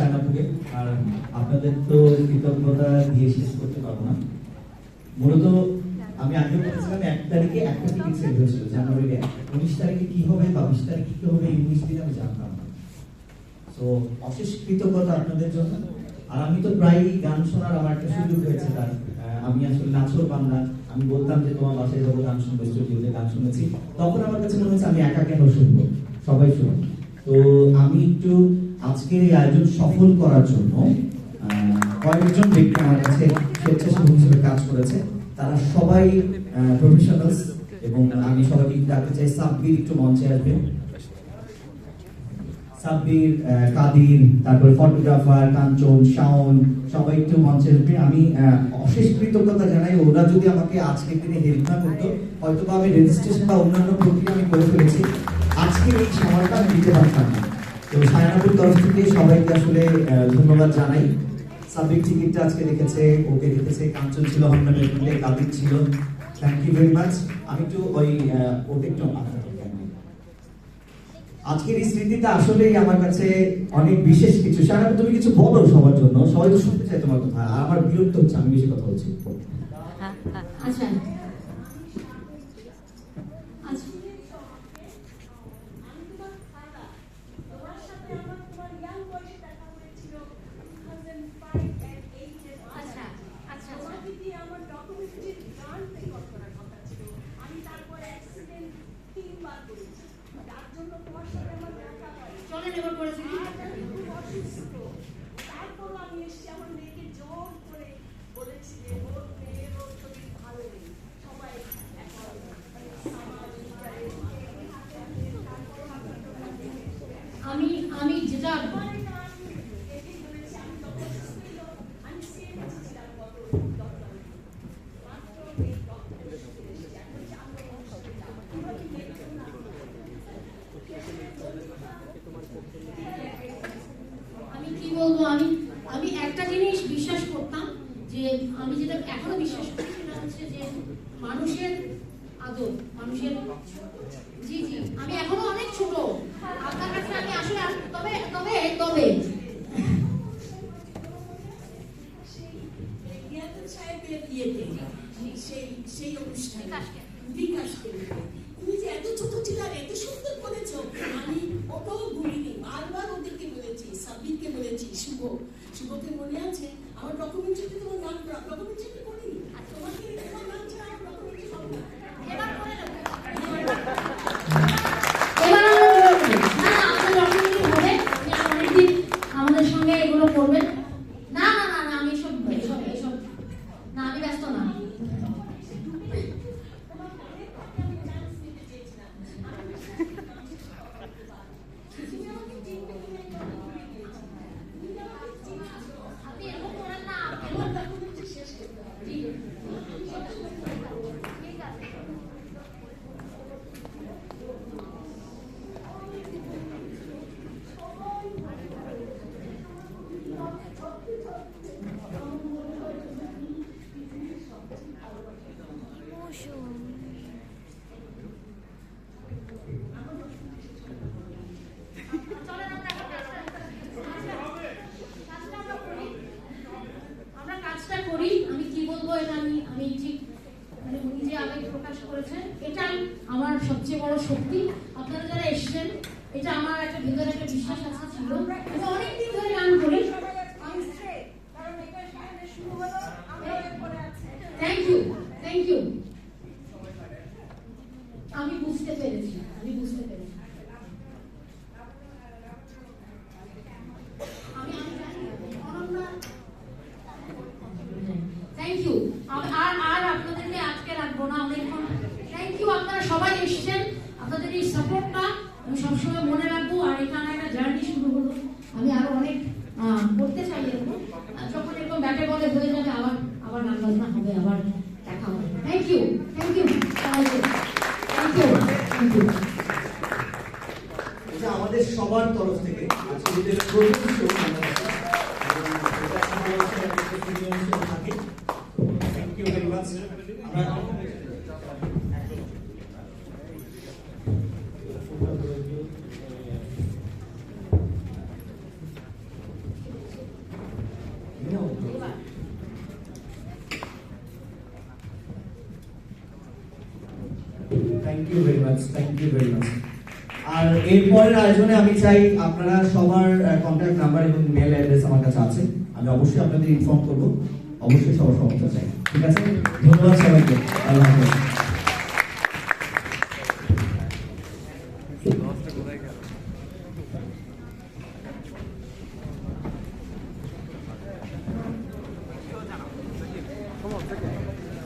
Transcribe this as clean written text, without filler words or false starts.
সায়নাপুকে। আর আপনাদের তো কৃতজ্ঞতা দিয়ে শেষ করতে পারবো না। মূলত আমি আগে বলেছিলাম 1 তারিখে একটা টিকিট সেল হয়েছিল জানুয়ারির 19 তারিখে কি হবে বা 20 তারিখে কি হবে এই 19 দিন আমি জানতাম না। তো অশেষ কৃতজ্ঞতা আপনাদের জন্য। আর আমি তো প্রায় গান শোনার আমার একটা সুযোগ হয়েছে তার। আমি আসলে নাচর বান্দা, আমি বলতাম যে তোমার বাসায় যাবো গান শুনবো, স্টুডিওতে গান শুনেছি, তখন আমার কাছে মনে হচ্ছে আমি একা কেন শুনবো, সবাই শুনুন। তো আমি একটু আজকের এই আয়োজন সফল করার জন্য কয়েকজন ব্যক্তি আমার কাছে স্বেচ্ছাসেবক হিসেবে কাজ করেছে, তারা সবাই প্রফেশনালস, এবং আমি সবাইকে ডাকতে চাই সাব্বির একটু মঞ্চে আসবে। সাব্বির, কাদির, তারপরে ফটোগ্রাফার কাঞ্চন, শাওন, সবাই একটু মঞ্চে আসবে। আমি অশেষ কৃতজ্ঞতা জানাই, ওরা যদি আমাকে আজকের দিনে হেল্প না করতো হয়তো বা আমি রেজিস্ট্রেশন বা অন্যান্য প্রক্রিয়া আমি করে ফেলেছি, আজকের এই সময়টা আমি দিতে পারতাম না। তো সায়নাপুর তরফ থেকে সবাইকে আসলে ধন্যবাদ জানাই। সাব্বির টিকিটটা আজকে রেখেছে, ওকে রেখেছে, কাঞ্চন ছিল, হন্ডামের মধ্যে কাদির ছিল, থ্যাংক ইউ ভেরি মাচ। আমি একটু ওই ওটা একটু আজকের এই স্মৃতিটা আসলেই আমার কাছে অনেক বিশেষ কিছু। সারা তুমি কিছু বলো সবার জন্য, সবাই তো শুনতে চাই তোমার কথা, আর আমার বিরক্ত হচ্ছে আমি বেশি কথা বলছি। আচ্ছা আমি যেটা আমি কি বলবো, আমি একটা জিনিস বিশ্বাস করতাম, যে আমি যেটা এখনো বিশ্বাস করি সেটা হচ্ছে যে মানুষের আদর, মানুষের জি জি আমি এখনো অনেক ছোট আপনার কাছে, আমি আসলে তবে তবে তবে সেই অনুষ্ঠানে বিকাশ কেন্দ্রে তুমি যে এত ছোট ছিল আর এত সুন্দর করেছো, আমি ওটাও ভুলিনি, বারবার ওদেরকে বলেছি, সাব্বিরকে বলেছি, শুভকে মনে আছে আমার ডকুমেন্টারিতে তোমার নাম, ডকুমেন্টারি করিনি, আর তোমাকে তোমার নাম ছাড়া আমার ডকুমেন্টারি হবে না, এবার করে দেবো, আমাদের সঙ্গে এগুলো করবেন। না না না না আমি এসব না, আমি ব্যস্ত না। এটাই আমার সবচেয়ে বড় শক্তি। আপনারা যারা এসেছেন, এটা আমার একটা ভিতরে একটা বিশ্বাস আছে ছিল, আমি অনেকদিন ধরে গান করি। Thank you thank you. আমি বুঝতে পেরেছি, থ্যাংক ইউ। আর আপনাদেরকে আজকে রাখবো না অনেকক্ষণ। থ্যাংক ইউ, আপনারা সবাই এসেছেন, আপনাদের এই সাপোর্টটা আমি সবসময় মনে রাখবো। আর এখানে একটা জার্নি শুরু হলো, আমি আরো অনেক করতে চাই এরকম, যখন এরকম ব্যাটে বলে হয়ে যাবে আবার গান বাজনা হবে, আবার দেখা হবে। থ্যাংক ইউ থ্যাংক ইউ সবাইকে, থ্যাংক ইউ থ্যাংক ইউ। এটা আমাদের সবার তরফ থেকে আজকে প্রথম শো থাকে। Thank you very much. Thank you very much, thank you very much. আর এরপরের আয়োজনে আমি চাই আপনারা সবার কন্ট্যাক্ট নাম্বার এবং মেল অ্যাড্রেস আমার কাছে আছে, আমি অবশ্যই আপনাদের ইনফর্ম করবো, অবশ্যই সবার সমর্থন চাই। ঠিক আছে, ধন্যবাদ সবাইকে, আল্লাহ হাফেজ।